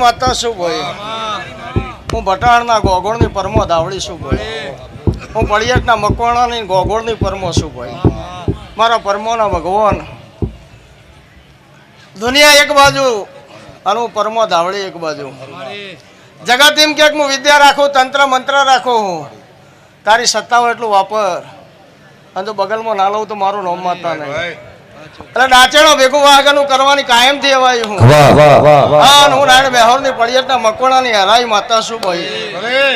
માતા શું ભાઈ, હું ભટાણના ગોગોળની પરમો ધાવડી શું ભાઈ, હું પળિયાટના મકવાણાની ગોગોળની પરમો શું ભાઈ, મારા પરમોના ભગવાન. દુનિયા એક બાજુ અને હું પરમો ધાવડી એક બાજુ. જગત એમ કે હું વિદ્યા રાખું, તંત્ર મંત્ર રાખું, તારી સત્તાઓ એટલું વાપર, અને જો બગલમાં ના લઉં તો મારું નામ માતા નહીં. એટલે ડાચેણો ભેગું વાગનું કરવાની કાયમ થી અવાય હું. હું નારાયણ બેહોરની પળિયાટના મકવાણાની હરાઈ માતા શું ભાઈ.